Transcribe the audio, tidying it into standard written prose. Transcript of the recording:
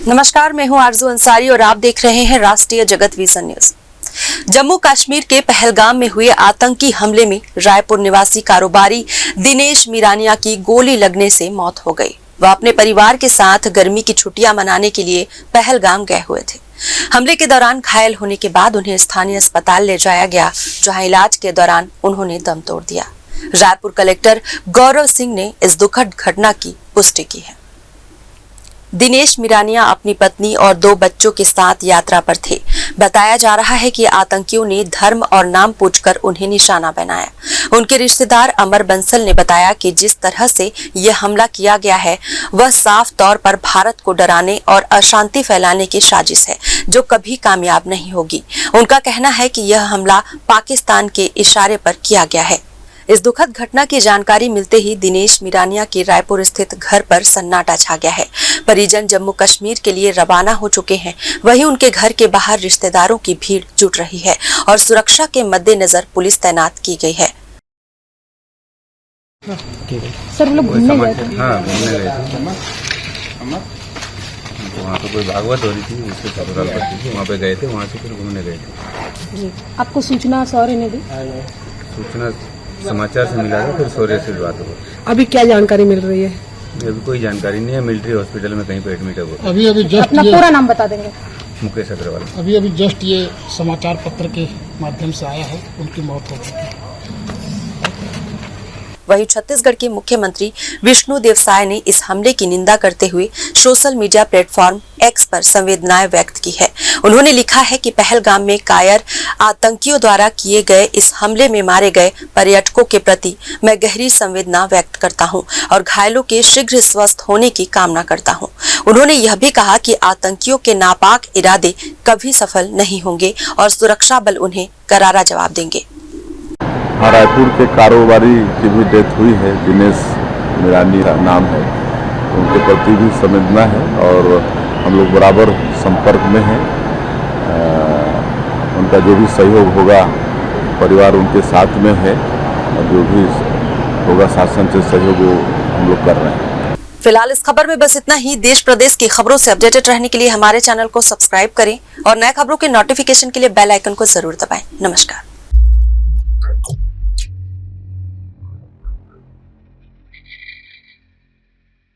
नमस्कार, मैं हूं आरजू अंसारी और आप देख रहे हैं राष्ट्रीय जगत विजन न्यूज। जम्मू कश्मीर के पहलगाम में हुए आतंकी हमले में रायपुर निवासी कारोबारी दिनेश मीरानिया की गोली लगने से मौत हो गई। वह अपने परिवार के साथ गर्मी की छुट्टियां मनाने के लिए पहलगाम गए हुए थे। हमले के दौरान घायल होने के बाद उन्हें स्थानीय अस्पताल ले जाया गया, जहां इलाज के दौरान उन्होंने दम तोड़ दिया। रायपुर कलेक्टर गौरव सिंह ने इस दुखद घटना की पुष्टि की है। दिनेश मीरानिया अपनी पत्नी और 2 बच्चों के साथ यात्रा पर थे। बताया जा रहा है कि आतंकियों ने धर्म और नाम पूछकर उन्हें निशाना बनाया। उनके रिश्तेदार अमर बंसल ने बताया कि जिस तरह से यह हमला किया गया है, वह साफ तौर पर भारत को डराने और अशांति फैलाने की साजिश है, जो कभी कामयाब नहीं होगी। उनका कहना है कि यह हमला पाकिस्तान के इशारे पर किया गया है। इस दुखद घटना की जानकारी मिलते ही दिनेश मीरानिया के रायपुर स्थित घर पर सन्नाटा छा गया है। परिजन जम्मू कश्मीर के लिए रवाना हो चुके हैं। वहीं उनके घर के बाहर रिश्तेदारों की भीड़ जुट रही है और सुरक्षा के मद्देनजर पुलिस तैनात की गई है। सर, लोग घूमने गए थे? हाँ, घूमने गए थे। वहाँ पे कोई भागवत हो रही थी, उसके ससुराल पड़ती थी, वहाँ पे गए थे। वहाँ से फिर घूमने गए थे। जी, आपको सूचना सौर्य ने दी? सूचना समाचार से मिला था, फिर सौर्य से बात हुआ। अभी क्या जानकारी मिल रही है? अभी कोई जानकारी नहीं है। मिलिट्री हॉस्पिटल में कहीं पे एडमिट है वो। अभी जस्ट अपना पूरा नाम बता देंगे? मुकेश अग्रवाल। अभी जस्ट ये समाचार पत्र के माध्यम से आया है, उनकी मौत हो गई। वहीं छत्तीसगढ़ के मुख्यमंत्री विष्णुदेव साय ने इस हमले की निंदा करते हुए सोशल मीडिया प्लेटफॉर्म एक्स पर संवेदनाएं व्यक्त की है। उन्होंने लिखा है कि पहलगाम में कायर आतंकियों द्वारा किए गए इस हमले में मारे गए पर्यटकों के प्रति मैं गहरी संवेदना व्यक्त करता हूं और घायलों के शीघ्र स्वस्थ होने की कामना करता हूं। उन्होंने यह भी कहा कि आतंकियों के नापाक इरादे कभी सफल नहीं होंगे और सुरक्षा बल उन्हें करारा जवाब देंगे। रायपुर के कारोबारी की भी डेथ हुई है, दिनेश मीरानी नाम है। उनके प्रति भी संवेदना है और हम लोग बराबर संपर्क में हैं। उनका जो भी सहयोग होगा, परिवार उनके साथ में है और जो भी होगा शासन से सहयोग हम लोग कर रहे हैं। फिलहाल इस खबर में बस इतना ही। देश प्रदेश की खबरों से अपडेटेड रहने के लिए हमारे चैनल को सब्सक्राइब करें और नए खबरों के नोटिफिकेशन के लिए बेल आइकन को जरूर दबाएं। नमस्कार।